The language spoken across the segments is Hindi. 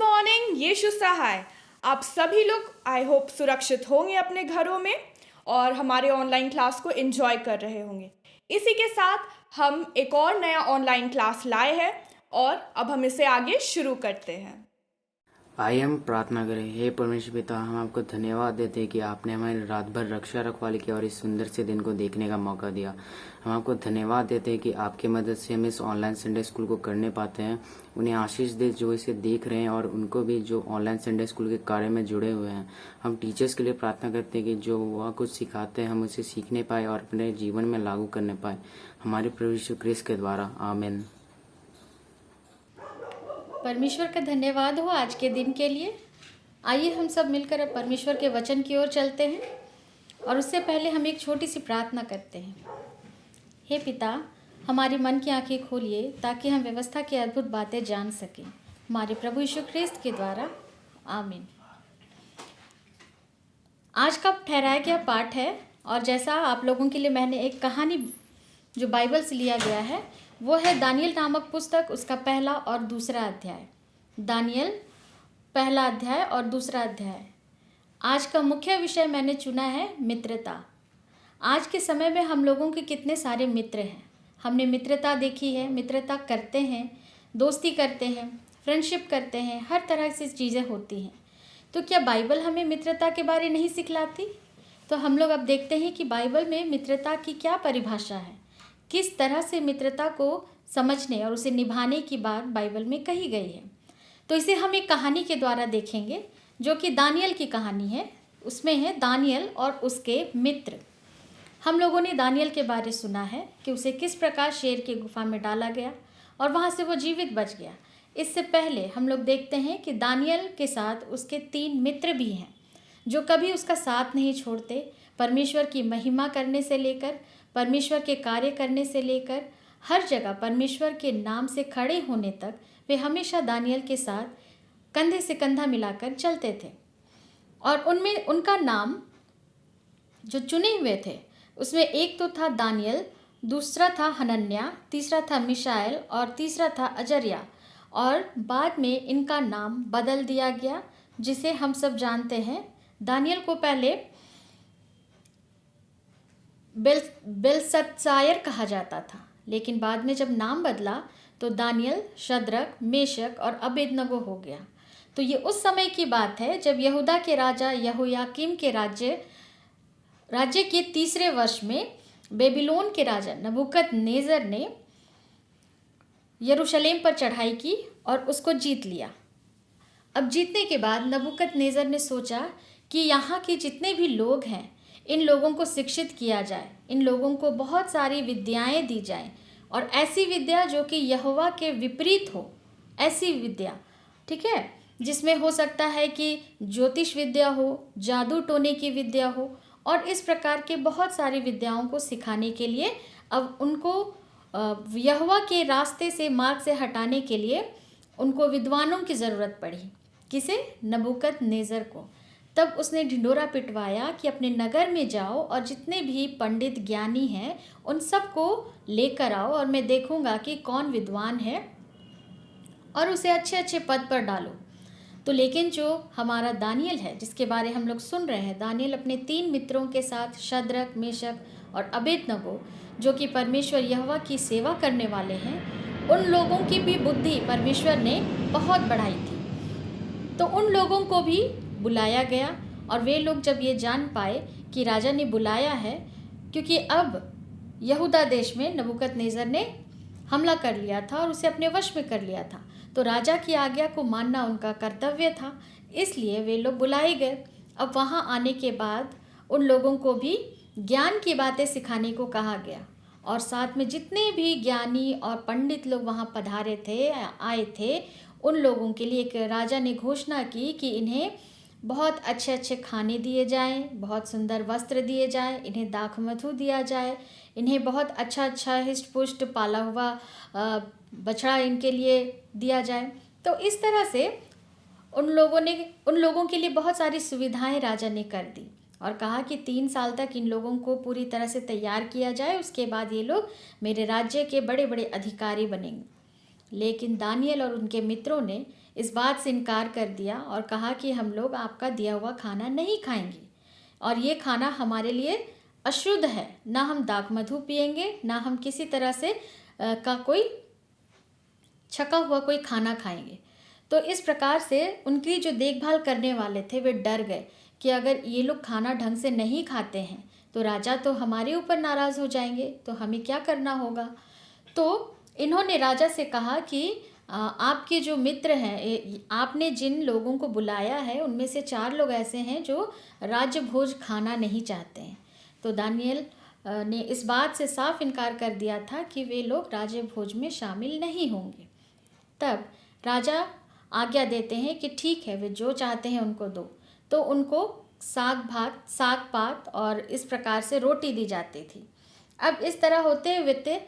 मॉर्निंग, यीशु सहाय। आप सभी लोग आई होप सुरक्षित होंगे अपने घरों में और हमारे ऑनलाइन क्लास को एंजॉय कर रहे होंगे। इसी के साथ हम एक और नया ऑनलाइन क्लास लाए हैं और अब हम इसे आगे शुरू करते हैं। आइए हम प्रार्थना करें। हे परमेश्वर पिता, हम आपको धन्यवाद देते हैं कि आपने हमारी रात भर रक्षा रखवाली की और इस सुंदर से दिन को देखने का मौका दिया। हम आपको धन्यवाद देते हैं कि आपकी मदद से हम इस ऑनलाइन संडे स्कूल को करने पाते हैं। उन्हें आशीष दे जो इसे देख रहे हैं और उनको भी जो ऑनलाइन संडे स्कूल के कार्य में जुड़े हुए हैं। हम टीचर्स के लिए प्रार्थना करते हैं कि जो वह कुछ सिखाते हैं हम उसे सीखने पाए और अपने जीवन में लागू करने पाए। हमारे प्रभु यीशु क्रिस्त के द्वारा, आमीन। परमेश्वर का धन्यवाद हो आज के दिन के लिए। आइए हम सब मिलकर अब परमेश्वर के वचन की ओर चलते हैं और उससे पहले हम एक छोटी सी प्रार्थना करते हैं। हे पिता, हमारे मन की आंखें खोलिए ताकि हम व्यवस्था की अद्भुत बातें जान सकें। हमारे प्रभु यीशु ख्रिस्त के द्वारा, आमीन। आज का ठहराया गया पाठ है और जैसा आप लोगों के लिए मैंने एक कहानी जो बाइबल से लिया गया है वो है दानियल नामक पुस्तक, उसका पहला और दूसरा अध्याय। दानियल पहला अध्याय और दूसरा अध्याय। आज का मुख्य विषय मैंने चुना है मित्रता। आज के समय में हम लोगों के कितने सारे मित्र हैं। हमने मित्रता देखी है, मित्रता करते हैं, दोस्ती करते हैं, फ्रेंडशिप करते हैं, हर तरह से चीज़ें होती हैं। तो क्या बाइबल हमें मित्रता के बारे नहीं सिखलाती? तो हम लोग अब देखते हैं कि बाइबल में मित्रता की क्या परिभाषा है, किस तरह से मित्रता को समझने और उसे निभाने की बात बाइबल में कही गई है। तो इसे हम एक कहानी के द्वारा देखेंगे जो कि दानियल की कहानी है। उसमें है दानियल और उसके मित्र। हम लोगों ने दानियल के बारे सुना है कि उसे किस प्रकार शेर की गुफा में डाला गया और वहाँ से वो जीवित बच गया। इससे पहले हम लोग देखते हैं कि दानियल के साथ उसके 3 मित्र भी हैं जो कभी उसका साथ नहीं छोड़ते। परमेश्वर की महिमा करने से लेकर, परमेश्वर के कार्य करने से लेकर, हर जगह परमेश्वर के नाम से खड़े होने तक वे हमेशा दानियल के साथ कंधे से कंधा मिलाकर चलते थे। और उनमें उनका नाम जो चुने हुए थे उसमें एक तो था दानियल, दूसरा था हनन्या, तीसरा था मिशाएल और तीसरा था अजर्या। और बाद में इनका नाम बदल दिया गया जिसे हम सब जानते हैं। दानियल को पहले बेलशत्सायर कहा जाता था, लेकिन बाद में जब नाम बदला तो दानियल, शद्रक, मेशक और अबेदनगो हो गया। तो ये उस समय की बात है जब यहूदा के राजा यहोयाकीम के राज्य के 3रे वर्ष में बेबीलोन के राजा नबूकदनेस्सर ने यरूशलेम पर चढ़ाई की और उसको जीत लिया। अब जीतने के बाद नबूकदनेस्सर ने सोचा कि यहाँ के जितने भी लोग हैं इन लोगों को शिक्षित किया जाए, इन लोगों को बहुत सारी विद्याएं दी जाएं और ऐसी विद्या जो कि यहोवा के विपरीत हो, ऐसी विद्या, ठीक है, जिसमें हो सकता है कि ज्योतिष विद्या हो, जादू टोने की विद्या हो और इस प्रकार के बहुत सारी विद्याओं को सिखाने के लिए अब उनको यहोवा के रास्ते से, मार्ग से हटाने के लिए उनको विद्वानों की ज़रूरत पड़ी। किसे? नबूकदनेस्सर को। तब उसने ढिंढोरा पिटवाया कि अपने नगर में जाओ और जितने भी पंडित ज्ञानी हैं उन सबको लेकर आओ और मैं देखूंगा कि कौन विद्वान है और उसे अच्छे अच्छे पद पर डालो। तो लेकिन जो हमारा दानियल है जिसके बारे हम लोग सुन रहे हैं, दानियल अपने 3 मित्रों के साथ, शद्रक, मेशक और अबेदनगो, जो कि परमेश्वर यहोवा की सेवा करने वाले हैं, उन लोगों की भी बुद्धि परमेश्वर ने बहुत बढ़ाई थी। तो उन लोगों को भी बुलाया गया और वे लोग जब ये जान पाए कि राजा ने बुलाया है, क्योंकि अब यहूदा देश में नबूकदनेस्सर ने हमला कर लिया था और उसे अपने वश में कर लिया था, तो राजा की आज्ञा को मानना उनका कर्तव्य था, इसलिए वे लोग बुलाए गए। अब वहाँ आने के बाद उन लोगों को भी ज्ञान की बातें सिखाने को कहा गया और साथ में जितने भी ज्ञानी और पंडित लोग वहाँ पधारे थे, आए थे, उन लोगों के लिए एक राजा ने घोषणा की कि इन्हें बहुत अच्छे अच्छे खाने दिए जाएं, बहुत सुंदर वस्त्र दिए जाएं, इन्हें दाखमधु दिया जाए, इन्हें बहुत अच्छा अच्छा हिष्ट पुष्ट पाला हुआ बछड़ा इनके लिए दिया जाए। तो इस तरह से उन लोगों के लिए बहुत सारी सुविधाएं राजा ने कर दी और कहा कि 3 साल तक इन लोगों को पूरी तरह से तैयार किया जाए, उसके बाद ये लोग मेरे राज्य के बड़े बड़े अधिकारी बनेंगे। लेकिन दानियल और उनके मित्रों ने इस बात से इनकार कर दिया और कहा कि हम लोग आपका दिया हुआ खाना नहीं खाएंगे और ये खाना हमारे लिए अशुद्ध है, ना हम दाक मधु पिएंगे, ना हम किसी तरह से का कोई छका हुआ कोई खाना खाएंगे। तो इस प्रकार से उनकी जो देखभाल करने वाले थे वे डर गए कि अगर ये लोग खाना ढंग से नहीं खाते हैं तो राजा तो हमारे ऊपर नाराज़ हो जाएंगे, तो हमें क्या करना होगा। तो इन्होंने राजा से कहा कि आपके जो मित्र हैं, आपने जिन लोगों को बुलाया है उनमें से 4 लोग ऐसे हैं जो राज्य भोज खाना नहीं चाहते हैं। तो दानियल ने इस बात से साफ इनकार कर दिया था कि वे लोग राज्य भोज में शामिल नहीं होंगे। तब राजा आज्ञा देते हैं कि ठीक है, वे जो चाहते हैं उनको दो। तो उनको साग पात और इस प्रकार से रोटी दी जाती थी। अब इस तरह होते हुए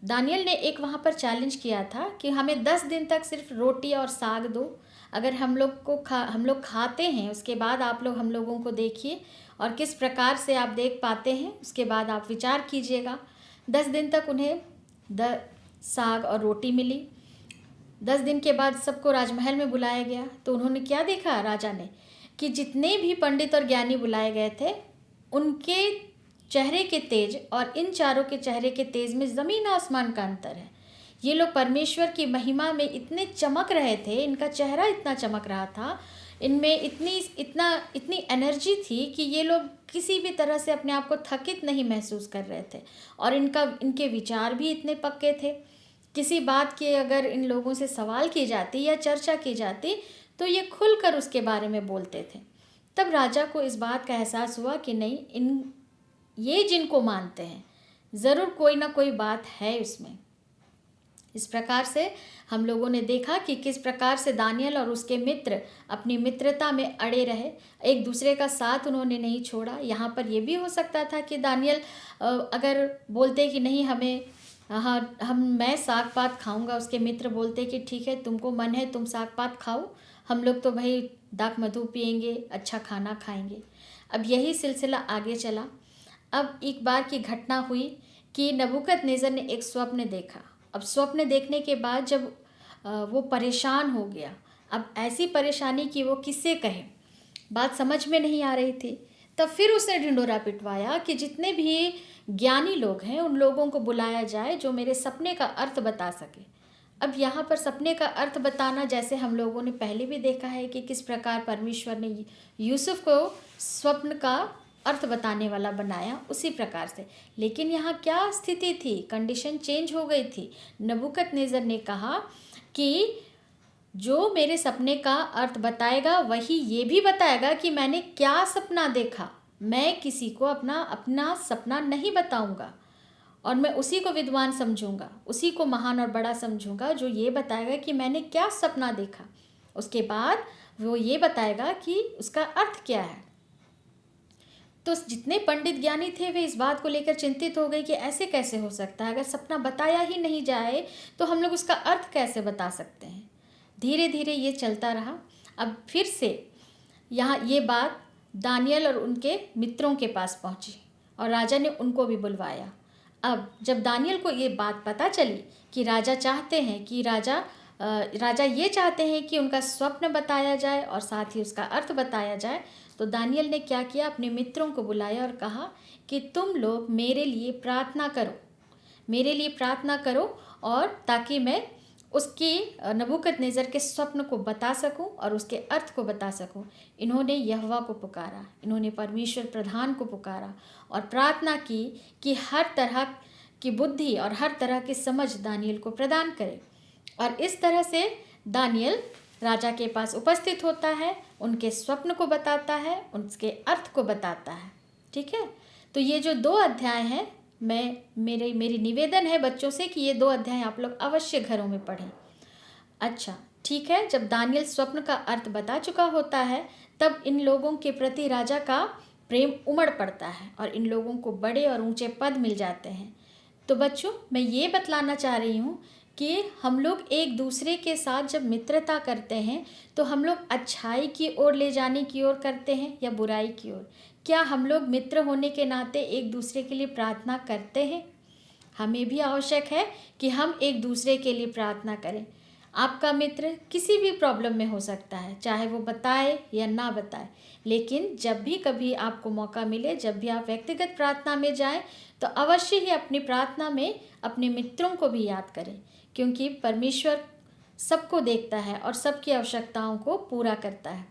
दानियल ने एक वहाँ पर चैलेंज किया था कि हमें 10 दिन तक सिर्फ रोटी और साग दो, अगर हम लोग खाते हैं उसके बाद आप लोग हम लोगों को देखिए और किस प्रकार से आप देख पाते हैं उसके बाद आप विचार कीजिएगा। 10 दिन तक उन्हें साग और रोटी मिली। 10 दिन के बाद सबको राजमहल में बुलाया गया। तो उन्होंने क्या देखा, राजा ने, कि जितने भी पंडित और ज्ञानी बुलाए गए थे उनके चेहरे के तेज और इन चारों के चेहरे के तेज में ज़मीन आसमान का अंतर है। ये लोग परमेश्वर की महिमा में इतने चमक रहे थे, इनका चेहरा इतना चमक रहा था, इनमें इतनी एनर्जी थी कि ये लोग किसी भी तरह से अपने आप को थकित नहीं महसूस कर रहे थे और इनके विचार भी इतने पक्के थे। किसी बात के अगर इन लोगों से सवाल की जाती या चर्चा की जाती तो ये खुलकर उसके बारे में बोलते थे। तब राजा को इस बात का एहसास हुआ कि नहीं, ये जिनको मानते हैं ज़रूर कोई ना कोई बात है उसमें। इस प्रकार से हम लोगों ने देखा कि किस प्रकार से दानियल और उसके मित्र अपनी मित्रता में अड़े रहे, एक दूसरे का साथ उन्होंने नहीं छोड़ा। यहाँ पर यह भी हो सकता था कि दानियल अगर बोलते कि नहीं मैं साग पात खाऊंगा, उसके मित्र बोलते कि ठीक है, तुमको मन है तुम साग पात खाओ, हम लोग तो भाई दाक मधु पिएंगे, अच्छा खाना खाएंगे। अब यही सिलसिला आगे चला। अब एक बार की घटना हुई कि नबूकदनेस्सर ने एक स्वप्न देखा। अब स्वप्न देखने के बाद जब वो परेशान हो गया, अब ऐसी परेशानी कि वो किससे कहे, बात समझ में नहीं आ रही थी। तब फिर उसने ढिंढोरा पिटवाया कि जितने भी ज्ञानी लोग हैं उन लोगों को बुलाया जाए जो मेरे सपने का अर्थ बता सके। अब यहाँ पर सपने का अर्थ बताना, जैसे हम लोगों ने पहले भी देखा है कि किस प्रकार परमेश्वर ने यूसुफ को स्वप्न का अर्थ बताने वाला बनाया, उसी प्रकार से। लेकिन यहाँ क्या स्थिति थी, कंडीशन चेंज हो गई थी। नबूकदनेस्सर ने कहा कि जो मेरे सपने का अर्थ बताएगा वही ये भी बताएगा कि मैंने क्या सपना देखा। मैं किसी को अपना सपना नहीं बताऊंगा और मैं उसी को विद्वान समझूंगा, उसी को महान और बड़ा समझूंगा जो ये बताएगा कि मैंने क्या सपना देखा। उसके बाद वो ये बताएगा कि उसका अर्थ क्या है। तो जितने पंडित ज्ञानी थे वे इस बात को लेकर चिंतित हो गए कि ऐसे कैसे हो सकता है, अगर सपना बताया ही नहीं जाए तो हम लोग उसका अर्थ कैसे बता सकते हैं। धीरे धीरे ये चलता रहा। अब फिर से यहाँ ये बात दानियल और उनके मित्रों के पास पहुँची और राजा ने उनको भी बुलवाया। अब जब दानियल को ये बात पता चली कि राजा चाहते हैं कि राजा ये चाहते हैं कि उनका स्वप्न बताया जाए और साथ ही उसका अर्थ बताया जाए, तो दानियल ने क्या किया, अपने मित्रों को बुलाया और कहा कि तुम लोग मेरे लिए प्रार्थना करो और ताकि मैं उसकी नबूकदनेस्सर के स्वप्न को बता सकूं और उसके अर्थ को बता सकूं। इन्होंने यहोवा को पुकारा, इन्होंने परमेश्वर प्रधान को पुकारा और प्रार्थना की कि हर तरह की बुद्धि और हर तरह की समझ दानियल को प्रदान करे। और इस तरह से दानियल राजा के पास उपस्थित होता है, उनके स्वप्न को बताता है, उनके अर्थ को बताता है। ठीक है, तो ये जो 2 अध्याय हैं, मेरी निवेदन है बच्चों से कि ये 2 अध्याय आप लोग अवश्य घरों में पढ़ें। अच्छा, ठीक है, जब दानियल स्वप्न का अर्थ बता चुका होता है तब इन लोगों के प्रति राजा का प्रेम उमड़ पड़ता है और इन लोगों को बड़े और ऊंचे पद मिल जाते हैं। तो बच्चों, मैं ये बतलाना चाह रही हूँ कि हम लोग एक दूसरे के साथ जब मित्रता करते हैं तो हम लोग अच्छाई की ओर ले जाने की ओर करते हैं या बुराई की ओर। क्या हम लोग मित्र होने के नाते एक दूसरे के लिए प्रार्थना करते हैं? हमें भी आवश्यक है कि हम एक दूसरे के लिए प्रार्थना करें। आपका मित्र किसी भी प्रॉब्लम में हो सकता है, चाहे वो बताए या ना बताए, लेकिन जब भी कभी आपको मौका मिले, जब भी आप व्यक्तिगत प्रार्थना में जाएं, तो अवश्य ही अपनी प्रार्थना में अपने मित्रों को भी याद करें, क्योंकि परमेश्वर सबको देखता है और सबकी आवश्यकताओं को पूरा करता है।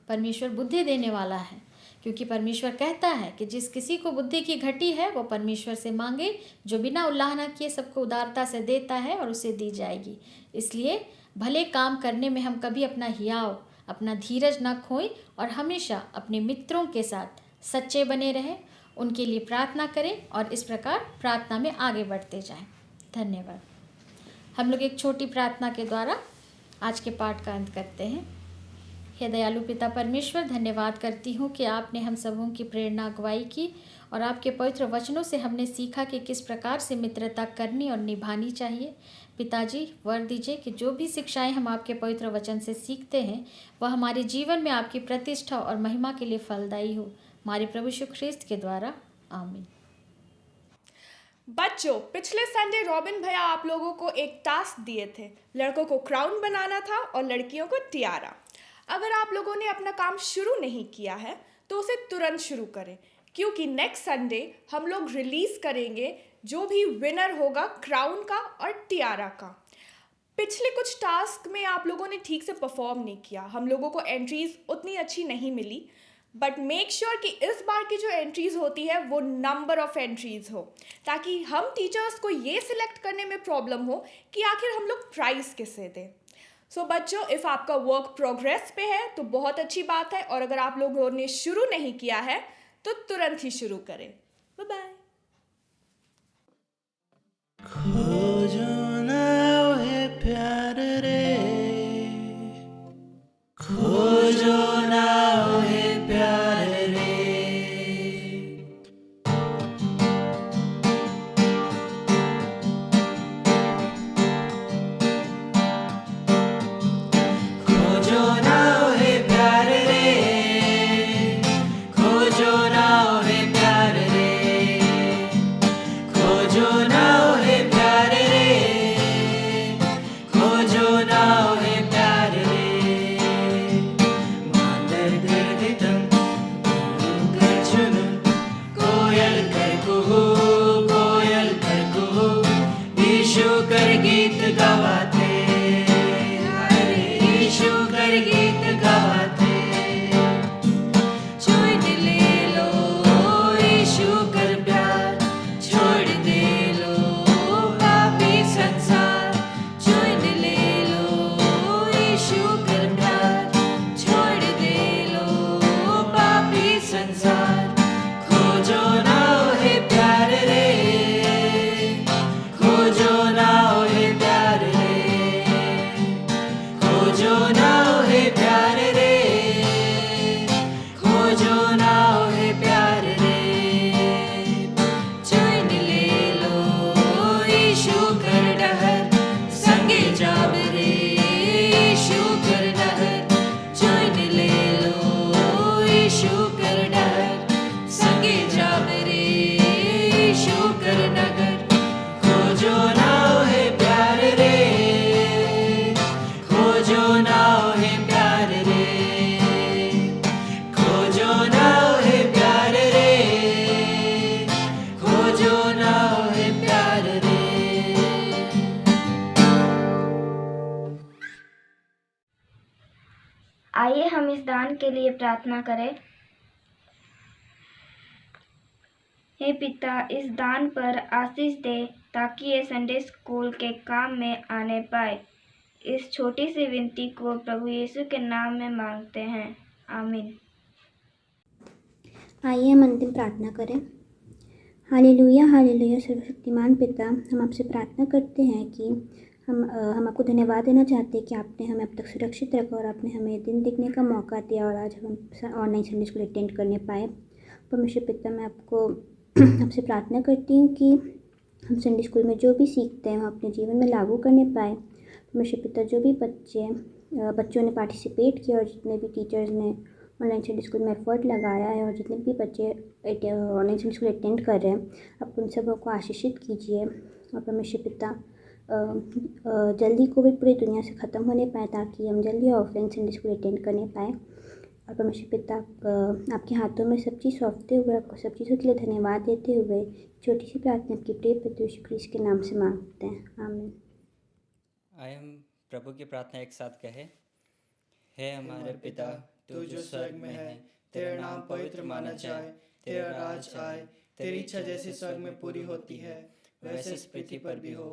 परमेश्वर बुद्धि देने वाला है, क्योंकि परमेश्वर कहता है कि जिस किसी को बुद्धि की घटी है वो परमेश्वर से मांगे, जो बिना उल्लाहना किए सबको उदारता से देता है और उसे दी जाएगी। इसलिए भले काम करने में हम कभी अपना हियाव, अपना धीरज न खोएं और हमेशा अपने मित्रों के साथ सच्चे बने रहें, उनके लिए प्रार्थना करें और इस प्रकार प्रार्थना में आगे बढ़ते जाएं। धन्यवाद। हम लोग एक छोटी प्रार्थना के द्वारा आज के पाठ का अंत करते हैं। हे दयालु पिता परमेश्वर, धन्यवाद करती हूँ कि आपने हम सबों की प्रेरणा अगुवाई की और आपके पवित्र वचनों से हमने सीखा कि किस प्रकार से मित्रता करनी और निभानी चाहिए। पिताजी, वर दीजिए कि जो भी शिक्षाएं हम आपके पवित्र वचन से सीखते हैं वह हमारे जीवन में आपकी प्रतिष्ठा और महिमा के लिए फलदायी हो। हमारे प्रभु यीशु ख्रिस्त के द्वारा, आमीन। बच्चों, पिछले संडे रॉबिन भैया आप लोगों को एक टास्क दिए थे। लड़कों को क्राउन बनाना था और लड़कियों को टियारा। अगर आप लोगों ने अपना काम शुरू नहीं किया है तो उसे तुरंत शुरू करें, क्योंकि नेक्स्ट संडे हम लोग रिलीज करेंगे जो भी विनर होगा क्राउन का और टियारा का। पिछले कुछ टास्क में आप लोगों ने ठीक से परफॉर्म नहीं किया, हम लोगों को एंट्रीज उतनी अच्छी नहीं मिली, बट मेक श्योर कि इस बार की जो एंट्रीज होती है वो नंबर ऑफ एंट्रीज हो, ताकि हम टीचर्स को ये सिलेक्ट करने में प्रॉब्लम हो कि आखिर हम लोग प्राइज़ किसे दें। सो बच्चों, इफ़ आपका वर्क प्रोग्रेस पे है तो बहुत अच्छी बात है, और अगर आप लोगों ने शुरू नहीं किया है तो तुरंत ही शुरू करें। Bye bye. खोजो ना ओहे प्यार रे, खोजो ना ओहे प्यार रे, खोजो ना ओहे प्यार रे, खोजो ना ओहे प्यार रे, खोजो ना ओहे प्यार रे, खोजो ना ओहे प्यार रे, मांदर दर्द तंग कर चुनुन, कोयल कर कुहू, कोयल कर कुहू, यीशु कर गीत गावाते, हरे यीशु कर गीत गावाते, छोड़ ले लो यीशु कर प्यार, छोड़ दे लो पापी संसार, छोड़ ले लो यीशु कर प्यार, छोड़ दे लो पापी संसार, खोजो ना ओहे प्यार रे, खोजो ना ओहे प्यार रे, खोजो ना ओहे प्यार रे, खोजो ना ओहे प्यार रे, चुन ले लो यीशु कर डहर, संगे जाब रे यीशु कर डहर, चुन ले लो यीशु कर डहर, संगे जाब रे यीशु कर डहर, खोजो ना ओहे प्यार रे, खोजो ना ओहे प्यार रे, खोजो ना ओहे प्यार रे, खोजो ना ओहे प्यार रे। आइए हम इस दान के लिए प्रार्थना करें। हे पिता, इस दान पर आशीष दे ताकि ये संडे स्कूल के काम में आने पाए। इस छोटी सी विनती को प्रभु यीशु के नाम में मांगते हैं, आमीन। आइए हम अंतिम प्रार्थना करें। Hallelujah hallelujah. सर्वशक्तिमान पिता, हम आपसे प्रार्थना करते हैं कि हम आपको धन्यवाद देना चाहते हैं कि आपने हमें अब तक सुरक्षित रखा और आपने हमें दिन देखने का मौका दिया और आज हम ऑनलाइन संडे स्कूल अटेंड करने पाए। परमेश्वर पिता, मैं आपसे प्रार्थना करती हूँ कि हम संडे स्कूल में जो भी सीखते हैं हम अपने जीवन में लागू करने पाए। परमेश्वर पिता, जो भी बच्चों ने पार्टिसिपेट किया और जितने भी टीचर्स ने ऑनलाइन संडे स्कूल में एफर्ट लगाया है और जितने भी बच्चे ऑनलाइन संडे स्कूल अटेंड कर रहे हैं, आप उन सबों को आशीषित कीजिए। और परमेश्वर पिता, जल्दी कोविड पूरी दुनिया से ख़त्म होने पाए, ताकि हम जल्दी ऑफलाइन संडे स्कूल अटेंड करने पाए। और परमेश्वर पिता, आपके हाथों में सब चीज़ सौंपते हुए आपको सब चीज़ों के लिए धन्यवाद देते हुए छोटी सी प्रार्थना आपके प्रिय पुत्र यीशु क्रिस्ट के नाम से मांगते हैं, आमीन। आइए हम प्रभु की प्रार्थना एक साथ कहें। हे हमारे पिता, तू जो स्वर्ग में है, तेरा नाम पवित्र माना जाए, तेरा राज आए, तेरी इच्छा जैसे स्वर्ग में पूरी होती है वैसे इस पृथ्वी पर भी हो।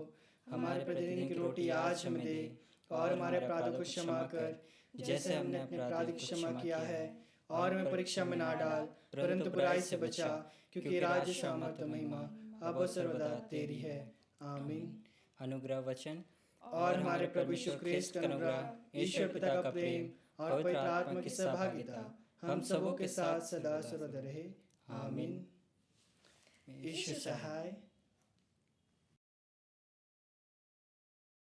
हमारे प्रतिदिन की रोटी आज हमें दे, और हमारे अपराधों को क्षमा कर जैसे हमने अपने अपराधी को क्षमा किया है, और हमें परीक्षा में ना डाल परंतु बुराई से बचा, क्योंकि राज्य, सामर्थ और महिमा अब और सर्वदा तेरी है, आमीन। अनुग्रह वचन। और हमारे प्रभु यीशु ख्रीस्त का अनुग्रह, ईश्वर पिता का प्रेम और पवित्र आत्मा की सहभागिता हम सबों के साथ सदा सर्वदा रहे, आमीन। यीशु सहाय।